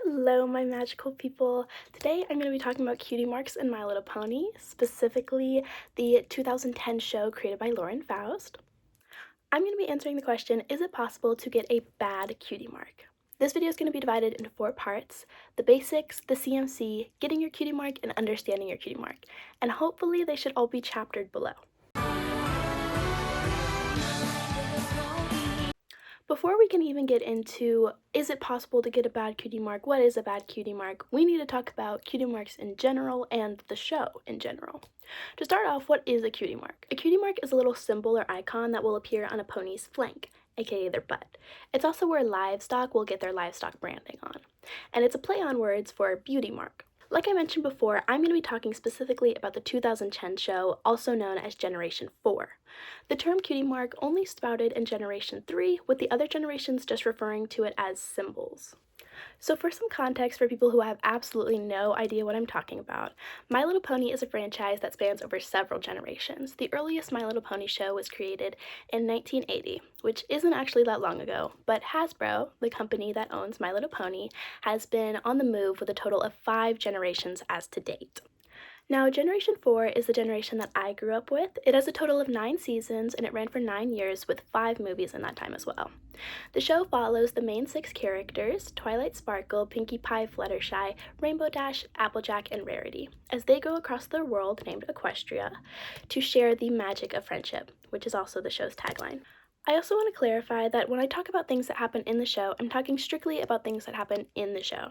Hello, my magical people. Today I'm going to be talking about cutie marks in My Little Pony, specifically the 2010 show created by Lauren Faust. I'm going to be answering the question, is it possible to get a bad cutie mark? This video is going to be divided into 4 parts: the basics, the CMC, getting your cutie mark, and understanding your cutie mark. And hopefully they should all be chaptered below. Before we can even get into, is it possible to get a bad cutie mark, what is a bad cutie mark, we need to talk about cutie marks in general and the show in general. To start off, what is a cutie mark? A cutie mark is a little symbol or icon that will appear on a pony's flank, aka their butt. It's also where livestock will get their livestock branding on. And it's a play on words for beauty mark. Like I mentioned before, I'm going to be talking specifically about the 2010 show, also known as Generation 4. The term cutie mark only sprouted in Generation 3, with the other generations just referring to it as symbols. So for some context for people who have absolutely no idea what I'm talking about, My Little Pony is a franchise that spans over several generations. The earliest My Little Pony show was created in 1980, which isn't actually that long ago, but Hasbro, the company that owns My Little Pony, has been on the move with a total of 5 generations as to date. Now, Generation 4 is the generation that I grew up with. It has a total of 9 seasons, and it ran for 9 years with 5 movies in that time as well. The show follows the main 6 characters, Twilight Sparkle, Pinkie Pie, Fluttershy, Rainbow Dash, Applejack, and Rarity, as they go across their world named Equestria to share the magic of friendship, which is also the show's tagline. I also want to clarify that when I talk about things that happen in the show, I'm talking strictly about things that happen in the show.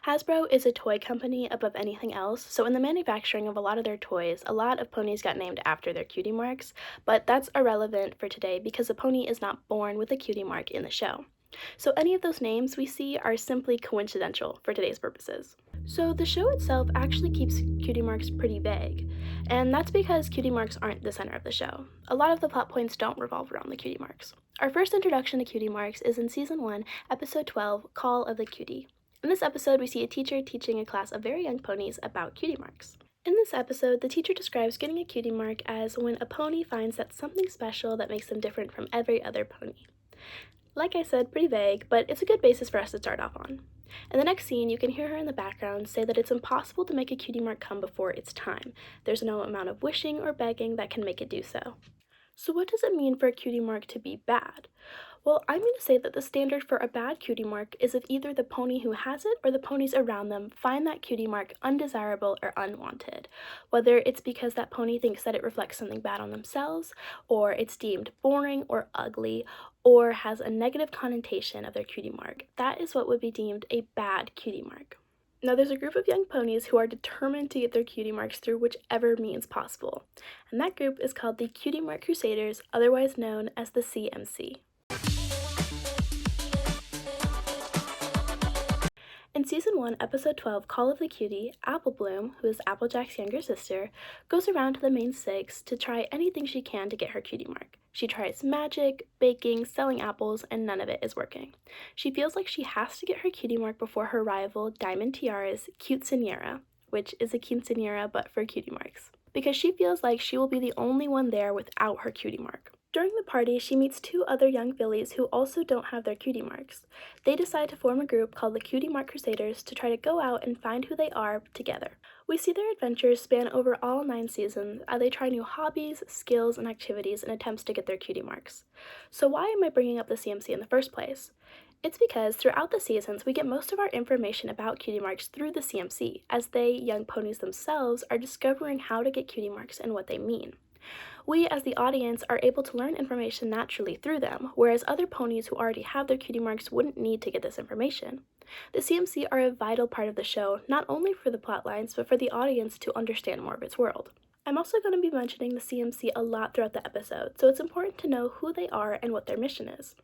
Hasbro is a toy company above anything else, so in the manufacturing of a lot of their toys, a lot of ponies got named after their cutie marks, but that's irrelevant for today because a pony is not born with a cutie mark in the show. So any of those names we see are simply coincidental for today's purposes. So the show itself actually keeps cutie marks pretty vague, and that's because cutie marks aren't the center of the show. A lot of the plot points don't revolve around the cutie marks. Our first introduction to cutie marks is in Season 1, Episode 12, Call of the Cutie. In this episode, we see a teacher teaching a class of very young ponies about cutie marks. In this episode, the teacher describes getting a cutie mark as when a pony finds that something special that makes them different from every other pony. Like I said, pretty vague, but it's a good basis for us to start off on. In the next scene, you can hear her in the background say that it's impossible to make a cutie mark come before its time. There's no amount of wishing or begging that can make it do so. So what does it mean for a cutie mark to be bad? Well, I'm going to say that the standard for a bad cutie mark is if either the pony who has it or the ponies around them find that cutie mark undesirable or unwanted. Whether it's because that pony thinks that it reflects something bad on themselves, or it's deemed boring or ugly, or has a negative connotation of their cutie mark. That is what would be deemed a bad cutie mark. Now, there's a group of young ponies who are determined to get their cutie marks through whichever means possible, and that group is called the Cutie Mark Crusaders, otherwise known as the CMC. In Season 1, Episode 12, Call of the Cutie, Appleoosa, who is Applejack's younger sister, goes around to the main 6 to try anything she can to get her cutie mark. She tries magic, baking, selling apples, and none of it is working. She feels like she has to get her cutie mark before her rival, Diamond Tiara's quinceañera, which is a quinceañera but for cutie marks, because she feels like she will be the only one there without her cutie mark. During the party, she meets 2 other young fillies who also don't have their cutie marks. They decide to form a group called the Cutie Mark Crusaders to try to go out and find who they are together. We see their adventures span over all 9 seasons as they try new hobbies, skills, and activities in attempts to get their cutie marks. So why am I bringing up the CMC in the first place? It's because throughout the seasons, we get most of our information about cutie marks through the CMC, as they, young ponies themselves, are discovering how to get cutie marks and what they mean. We, as the audience, are able to learn information naturally through them, whereas other ponies who already have their cutie marks wouldn't need to get this information. The CMC are a vital part of the show, not only for the plot lines, but for the audience to understand more of its world. I'm also going to be mentioning the CMC a lot throughout the episode, so it's important to know who they are and what their mission is.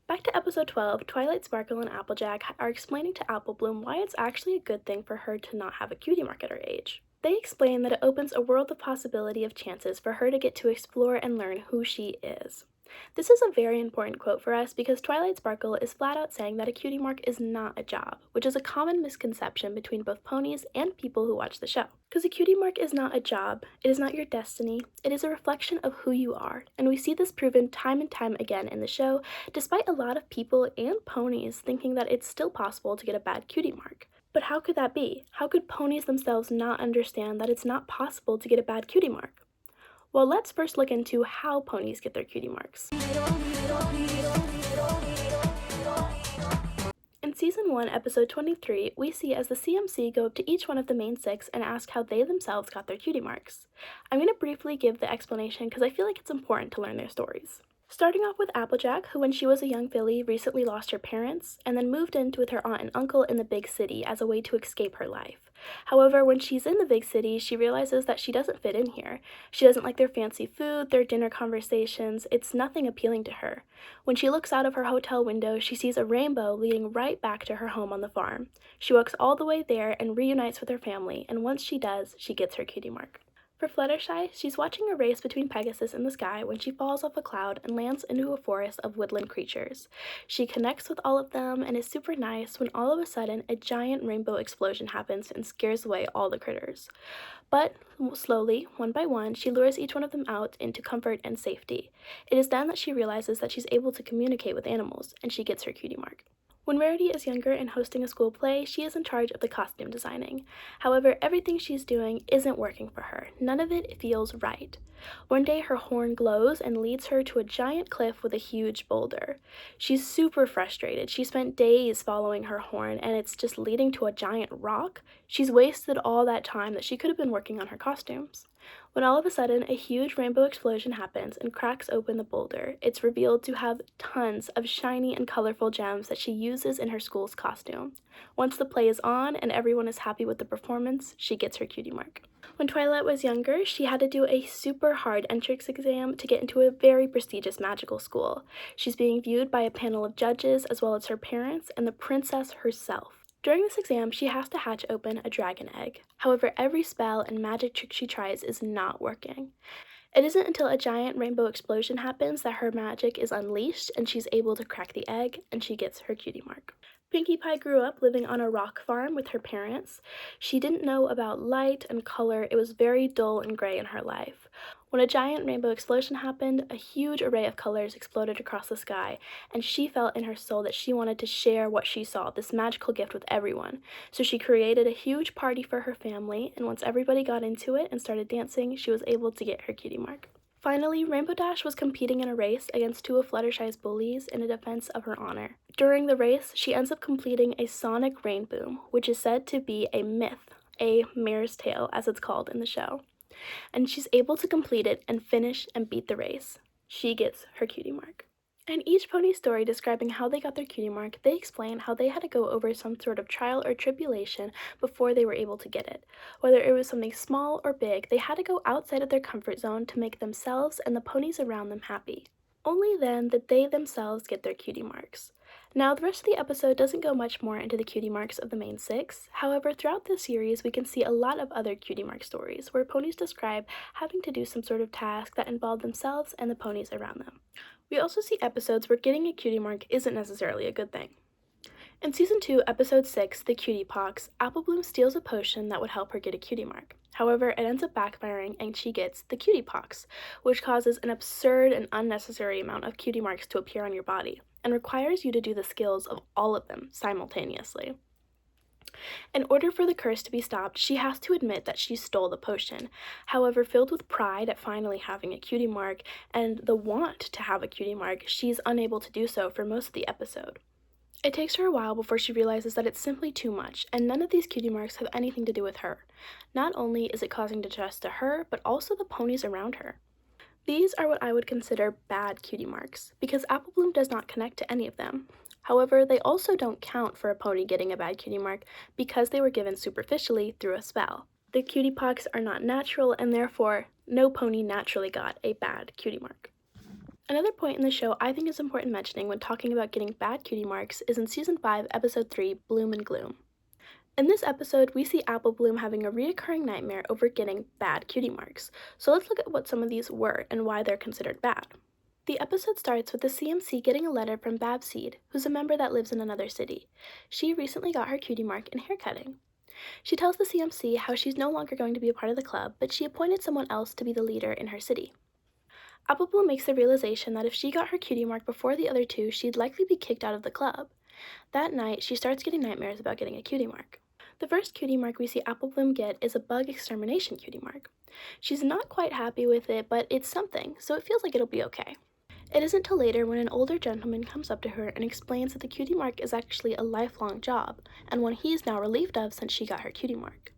Back to Episode 12, Twilight Sparkle and Applejack are explaining to Appleoosa why it's actually a good thing for her to not have a cutie mark at her age. They explain that it opens a world of possibility of chances for her to get to explore and learn who she is. This is a very important quote for us because Twilight Sparkle is flat out saying that a cutie mark is not a job, which is a common misconception between both ponies and people who watch the show. Because a cutie mark is not a job, it is not your destiny, it is a reflection of who you are, and we see this proven time and time again in the show, despite a lot of people and ponies thinking that it's still possible to get a bad cutie mark. But how could that be? How could ponies themselves not understand that it's not possible to get a bad cutie mark? Well, let's first look into how ponies get their cutie marks. In Season 1, Episode 23, we see as the CMC go up to each one of the main 6 and ask how they themselves got their cutie marks. I'm going to briefly give the explanation because I feel like it's important to learn their stories. Starting off with Applejack, who when she was a young filly recently lost her parents and then moved in with her aunt and uncle in the big city as a way to escape her life. However, when she's in the big city, she realizes that she doesn't fit in here. She doesn't like their fancy food, their dinner conversations, it's nothing appealing to her. When she looks out of her hotel window, she sees a rainbow leading right back to her home on the farm. She walks all the way there and reunites with her family, and once she does, she gets her cutie mark. For Fluttershy, she's watching a race between Pegasus in the sky when she falls off a cloud and lands into a forest of woodland creatures. She connects with all of them and is super nice when all of a sudden a giant rainbow explosion happens and scares away all the critters. But slowly, one by one, she lures each one of them out into comfort and safety. It is then that she realizes that she's able to communicate with animals, and she gets her cutie mark. When Rarity is younger and hosting a school play, she is in charge of the costume designing. However, everything she's doing isn't working for her. None of it feels right. One day her horn glows and leads her to a giant cliff with a huge boulder. She's super frustrated. She spent days following her horn and it's just leading to a giant rock. She's wasted all that time that she could have been working on her costumes. When all of a sudden a huge rainbow explosion happens and cracks open the boulder, it's revealed to have tons of shiny and colorful gems that she uses in her school's costume. Once the play is on and everyone is happy with the performance, she gets her cutie mark. When Twilight was younger, she had to do a super hard entrance exam to get into a very prestigious magical school. She's being viewed by a panel of judges as well as her parents and the princess herself. During this exam, she has to hatch open a dragon egg. However, every spell and magic trick she tries is not working. It isn't until a giant rainbow explosion happens that her magic is unleashed and she's able to crack the egg and she gets her cutie mark. Pinkie Pie grew up living on a rock farm with her parents. She didn't know about light and color. It was very dull and gray in her life. When a giant rainbow explosion happened, a huge array of colors exploded across the sky, and she felt in her soul that she wanted to share what she saw, this magical gift, with everyone. So she created a huge party for her family, and once everybody got into it and started dancing, she was able to get her cutie mark. Finally, Rainbow Dash was competing in a race against two of Fluttershy's bullies in a defense of her honor. During the race, she ends up completing a sonic rain boom, which is said to be a myth, a mare's tail as it's called in the show. And she's able to complete it and finish and beat the race. She gets her cutie mark. In each pony story describing how they got their cutie mark, they explain how they had to go over some sort of trial or tribulation before they were able to get it. Whether it was something small or big, they had to go outside of their comfort zone to make themselves and the ponies around them happy. Only then did they themselves get their cutie marks. Now, the rest of the episode doesn't go much more into the cutie marks of the main 6. However, throughout this series, we can see a lot of other cutie mark stories where ponies describe having to do some sort of task that involved themselves and the ponies around them. We also see episodes where getting a cutie mark isn't necessarily a good thing. In Season 2, Episode 6, The Cutie Pox, Appleoosa steals a potion that would help her get a cutie mark. However, it ends up backfiring and she gets the cutie pox, which causes an absurd and unnecessary amount of cutie marks to appear on your body, and requires you to do the skills of all of them simultaneously. In order for the curse to be stopped, she has to admit that she stole the potion. However, filled with pride at finally having a cutie mark and the want to have a cutie mark, she's unable to do so for most of the episode. It takes her a while before she realizes that it's simply too much, and none of these cutie marks have anything to do with her. Not only is it causing distress to her, but also the ponies around her. These are what I would consider bad cutie marks, because Appleoosa does not connect to any of them. However, they also don't count for a pony getting a bad cutie mark because they were given superficially through a spell. The cutie pox are not natural, and therefore, no pony naturally got a bad cutie mark. Another point in the show I think is important mentioning when talking about getting bad cutie marks is in Season 5, Episode 3, Bloom&Gloom. In this episode, we see Appleoosa having a reoccurring nightmare over getting bad cutie marks, so let's look at what some of these were and why they're considered bad. The episode starts with the CMC getting a letter from Babseed, who's a member that lives in another city. She recently got her cutie mark in haircutting. She tells the CMC how she's no longer going to be a part of the club, but she appointed someone else to be the leader in her city. Appleoosa makes the realization that if she got her cutie mark before the other two, she'd likely be kicked out of the club. That night, she starts getting nightmares about getting a cutie mark. The first cutie mark we see Appleoosa get is a bug extermination cutie mark. She's not quite happy with it, but it's something, so it feels like it'll be okay. It isn't till later when an older gentleman comes up to her and explains that the cutie mark is actually a lifelong job, and one he is now relieved of since she got her cutie mark.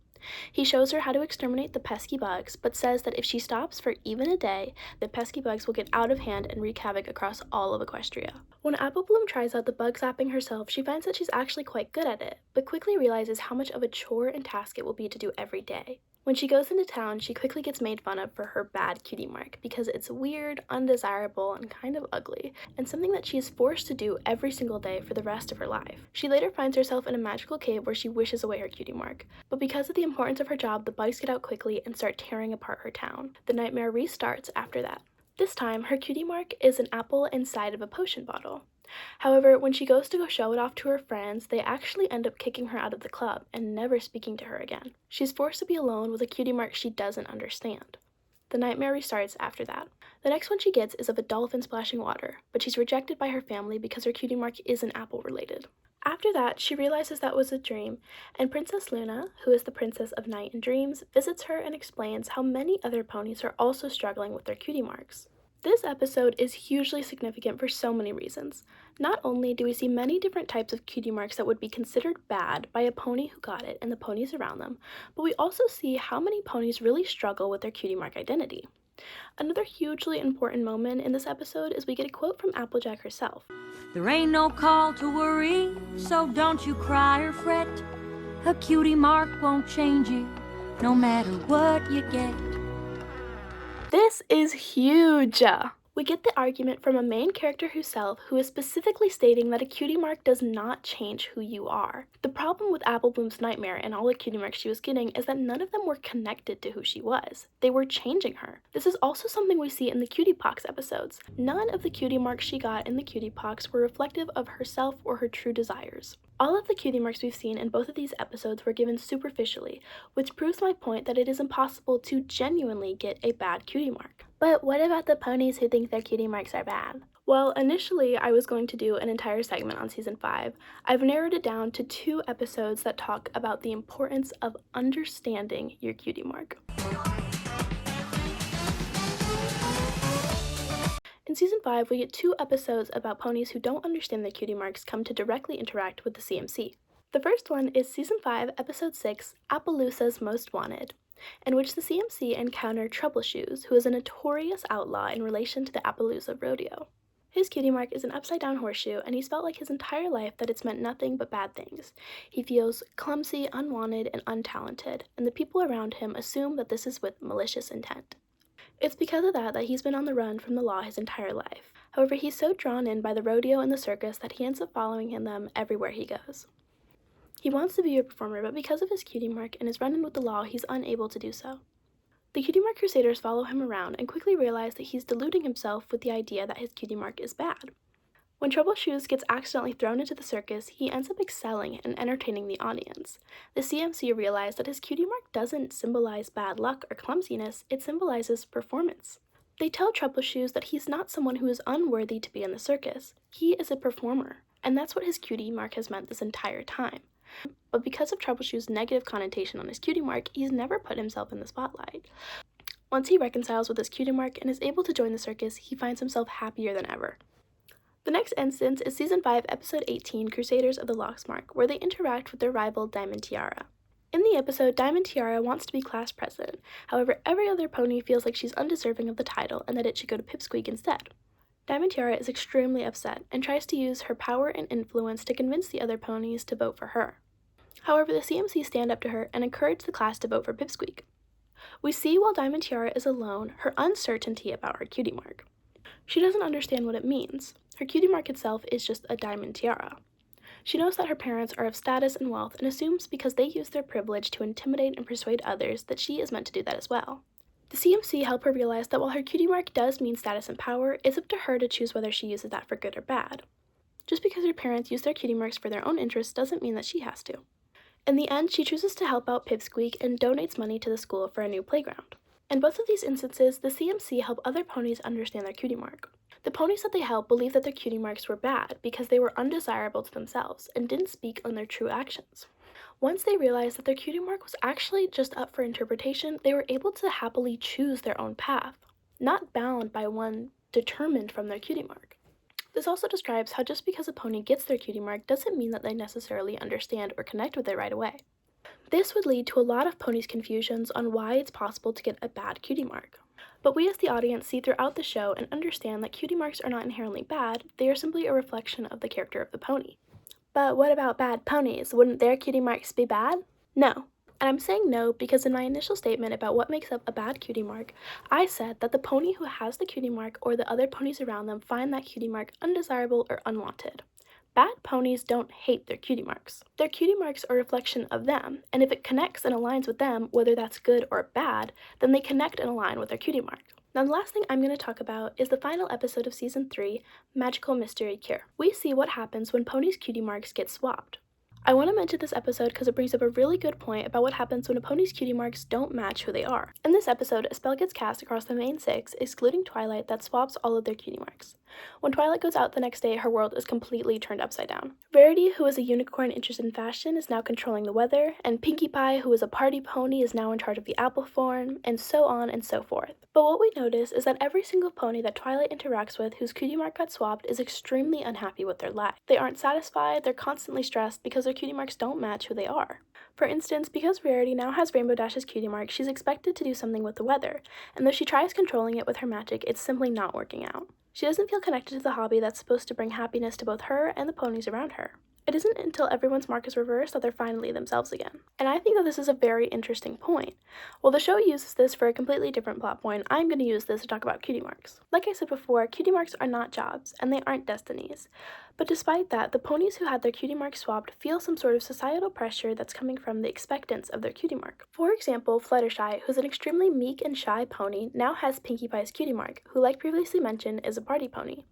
He shows her how to exterminate the pesky bugs, but says that if she stops for even a day, the pesky bugs will get out of hand and wreak havoc across all of Equestria. When Appleoosa tries out the bug zapping herself, she finds that she's actually quite good at it, but quickly realizes how much of a chore and task it will be to do every day. When she goes into town, she quickly gets made fun of for her bad cutie mark because it's weird, undesirable, and kind of ugly, and something that she is forced to do every single day for the rest of her life. She later finds herself in a magical cave where she wishes away her cutie mark, but because of the importance of her job, the bugs get out quickly and start tearing apart her town. The nightmare restarts after that. This time, her cutie mark is an apple inside of a potion bottle. However, when she goes to go show it off to her friends, they actually end up kicking her out of the club and never speaking to her again. She's forced to be alone with a cutie mark she doesn't understand. The nightmare restarts after that. The next one she gets is of a dolphin splashing water, but she's rejected by her family because her cutie mark isn't apple related. After that, she realizes that was a dream, and Princess Luna, who is the princess of night and dreams, visits her and explains how many other ponies are also struggling with their cutie marks. This episode is hugely significant for so many reasons. Not only do we see many different types of cutie marks that would be considered bad by a pony who got it and the ponies around them, but we also see how many ponies really struggle with their cutie mark identity. Another hugely important moment in this episode is we get a quote from Applejack herself. There ain't no call to worry, so don't you cry or fret. A cutie mark won't change you, no matter what you get. This is huge! We get the argument from a main character herself who is specifically stating that a cutie mark does not change who you are. The problem with Applebloo's nightmare and all the cutie marks she was getting is that none of them were connected to who she was. They were changing her. This is also something we see in the Cutie Pox episodes. None of the cutie marks she got in the Cutie Pox were reflective of herself or her true desires. All of the cutie marks we've seen in both of these episodes were given superficially, which proves my point that it is impossible to genuinely get a bad cutie mark. But what about the ponies who think their cutie marks are bad? Well, initially I was going to do an entire segment on Season 5. I've narrowed it down to 2 episodes that talk about the importance of understanding your cutie mark. In Season 5, we get 2 episodes about ponies who don't understand their cutie marks come to directly interact with the CMC. The first one is Season 5, Episode 6, Appaloosa's Most Wanted, in which the CMC encounter Troubleshoes, who is a notorious outlaw in relation to the Appaloosa rodeo. His cutie mark is an upside-down horseshoe, and he's felt like his entire life that it's meant nothing but bad things. He feels clumsy, unwanted, and untalented, and the people around him assume that this is with malicious intent. It's because of that he's been on the run from the law his entire life. However, he's so drawn in by the rodeo and the circus that he ends up following them everywhere he goes. He wants to be a performer, but because of his cutie mark and his run-in with the law, he's unable to do so. The cutie mark Crusaders follow him around and quickly realize that he's deluding himself with the idea that his cutie mark is bad. When Troubleshoes gets accidentally thrown into the circus, he ends up excelling and entertaining the audience. The CMC realized that his cutie mark doesn't symbolize bad luck or clumsiness, it symbolizes performance. They tell Troubleshoes that he's not someone who is unworthy to be in the circus. He is a performer, and that's what his cutie mark has meant this entire time. But because of Troubleshoes' negative connotation on his cutie mark, he's never put himself in the spotlight. Once he reconciles with his cutie mark and is able to join the circus, he finds himself happier than ever. The next instance is Season 5, Episode 18, Crusaders of the Locksmark, where they interact with their rival Diamond Tiara. In the episode, Diamond Tiara wants to be class president, however every other pony feels like she's undeserving of the title and that it should go to Pipsqueak instead. Diamond Tiara is extremely upset and tries to use her power and influence to convince the other ponies to vote for her. However, the CMC stand up to her and encourage the class to vote for Pipsqueak. We see while Diamond Tiara is alone her uncertainty about her cutie mark. She doesn't understand what it means. Her cutie mark itself is just a diamond tiara. She knows that her parents are of status and wealth and assumes because they use their privilege to intimidate and persuade others that she is meant to do that as well. The CMC help her realize that while her cutie mark does mean status and power, it's up to her to choose whether she uses that for good or bad. Just because her parents use their cutie marks for their own interests doesn't mean that she has to. In the end, she chooses to help out Pipsqueak and donates money to the school for a new playground. In both of these instances, the CMC help other ponies understand their cutie mark. The ponies that they help believe that their cutie marks were bad because they were undesirable to themselves and didn't speak on their true actions. Once they realized that their cutie mark was actually just up for interpretation, they were able to happily choose their own path, not bound by one determined from their cutie mark. This also describes how just because a pony gets their cutie mark doesn't mean that they necessarily understand or connect with it right away. This would lead to a lot of ponies' confusions on why it's possible to get a bad cutie mark. But we as the audience see throughout the show and understand that cutie marks are not inherently bad, they are simply a reflection of the character of the pony. But what about bad ponies? Wouldn't their cutie marks be bad? No. And I'm saying no because in my initial statement about what makes up a bad cutie mark, I said that the pony who has the cutie mark or the other ponies around them find that cutie mark undesirable or unwanted. Bad ponies don't hate their cutie marks. Their cutie marks are a reflection of them, and if it connects and aligns with them, whether that's good or bad, then they connect and align with their cutie mark. Now the last thing I'm going to talk about is the final episode of Season 3, Magical Mystery Cure. We see what happens when ponies' cutie marks get swapped. I want to mention this episode because it brings up a really good point about what happens when a pony's cutie marks don't match who they are. In this episode, a spell gets cast across the main 6, excluding Twilight, that swaps all of their cutie marks. When Twilight goes out the next day, her world is completely turned upside down. Rarity, who is a unicorn interested in fashion, is now controlling the weather, and Pinkie Pie, who is a party pony, is now in charge of the apple farm, and so on and so forth. But what we notice is that every single pony that Twilight interacts with whose cutie mark got swapped is extremely unhappy with their life. They aren't satisfied, they're constantly stressed because their cutie marks don't match who they are. For instance, because Rarity now has Rainbow Dash's cutie mark, she's expected to do something with the weather, and though she tries controlling it with her magic, it's simply not working out. She doesn't feel connected to the hobby that's supposed to bring happiness to both her and the ponies around her. It isn't until everyone's mark is reversed that they're finally themselves again. And I think that this is a very interesting point. While the show uses this for a completely different plot point, I'm going to use this to talk about cutie marks. Like I said before, cutie marks are not jobs, and they aren't destinies. But despite that, the ponies who had their cutie mark swapped feel some sort of societal pressure that's coming from the expectance of their cutie mark. For example, Fluttershy, who's an extremely meek and shy pony, now has Pinkie Pie's cutie mark, who, like previously mentioned, is a party pony.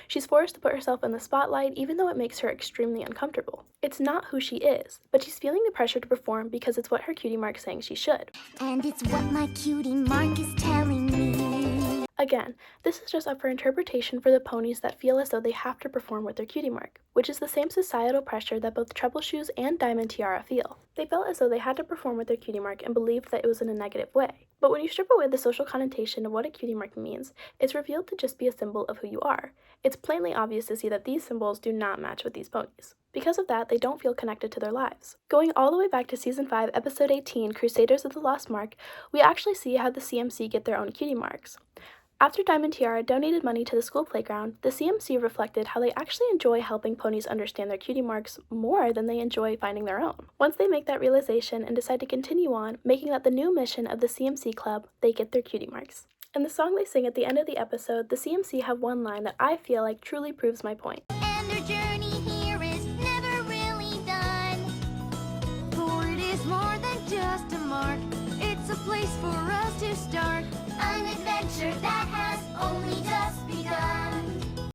She's forced to put herself in the spotlight even though it makes her extremely uncomfortable. It's not who she is, but she's feeling the pressure to perform because it's what her cutie mark is saying she should. And it's what my cutie mark is telling me. Again, this is just up for interpretation for the ponies that feel as though they have to perform with their cutie mark, which is the same societal pressure that both Troubleshoes and Diamond Tiara feel. They felt as though they had to perform with their cutie mark and believed that it was in a negative way. But when you strip away the social connotation of what a cutie mark means, it's revealed to just be a symbol of who you are. It's plainly obvious to see that these symbols do not match with these ponies. Because of that, they don't feel connected to their lives. Going all the way back to Season 5, Episode 18, Crusaders of the Lost Mark, we actually see how the CMC get their own cutie marks. After Diamond Tiara donated money to the school playground, the CMC reflected how they actually enjoy helping ponies understand their cutie marks more than they enjoy finding their own. Once they make that realization and decide to continue on, making that the new mission of the CMC Club, they get their cutie marks. In the song they sing at the end of the episode, the CMC have one line that I feel like truly proves my point. And our journey here is never really done. For it is more than just a mark. It's a place for us to start. An adventure that has only just begun.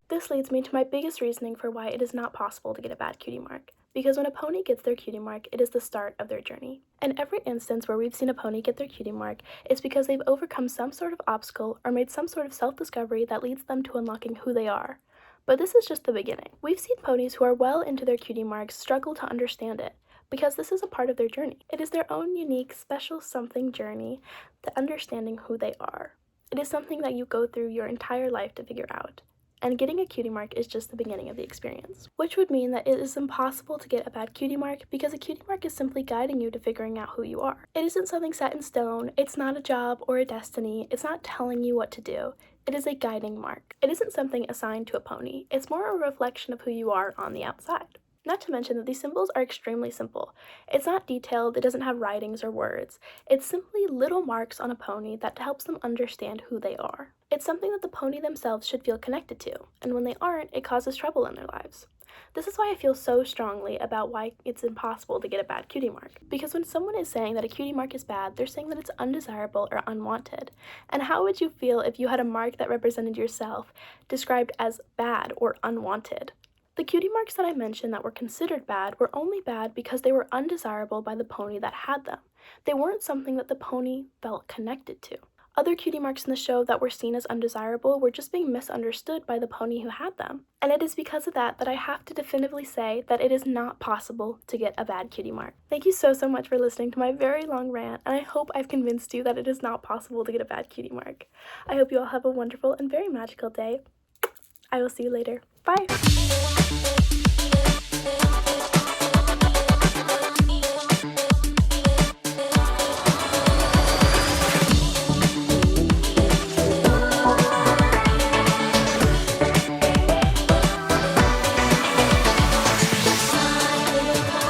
This leads me to my biggest reasoning for why it is not possible to get a bad cutie mark. Because when a pony gets their cutie mark, it is the start of their journey. In every instance where we've seen a pony get their cutie mark, it's because they've overcome some sort of obstacle or made some sort of self-discovery that leads them to unlocking who they are. But this is just the beginning. We've seen ponies who are well into their cutie marks struggle to understand it, because this is a part of their journey. It is their own unique, special something journey to understanding who they are. It is something that you go through your entire life to figure out. And getting a cutie mark is just the beginning of the experience. Which would mean that it is impossible to get a bad cutie mark because a cutie mark is simply guiding you to figuring out who you are. It isn't something set in stone, it's not a job or a destiny, it's not telling you what to do. It is a guiding mark. It isn't something assigned to a pony, it's more a reflection of who you are on the outside. Not to mention that these symbols are extremely simple. It's not detailed, it doesn't have writings or words. It's simply little marks on a pony that helps them understand who they are. It's something that the pony themselves should feel connected to, and when they aren't, it causes trouble in their lives. This is why I feel so strongly about why it's impossible to get a bad cutie mark. Because when someone is saying that a cutie mark is bad, they're saying that it's undesirable or unwanted. And how would you feel if you had a mark that represented yourself described as bad or unwanted? The cutie marks that I mentioned that were considered bad were only bad because they were undesirable by the pony that had them. They weren't something that the pony felt connected to. Other cutie marks in the show that were seen as undesirable were just being misunderstood by the pony who had them. And it is because of that that I have to definitively say that it is not possible to get a bad cutie mark. Thank you so much for listening to my very long rant, and I hope I've convinced you that it is not possible to get a bad cutie mark. I hope you all have a wonderful and very magical day. I will see you later. Bye!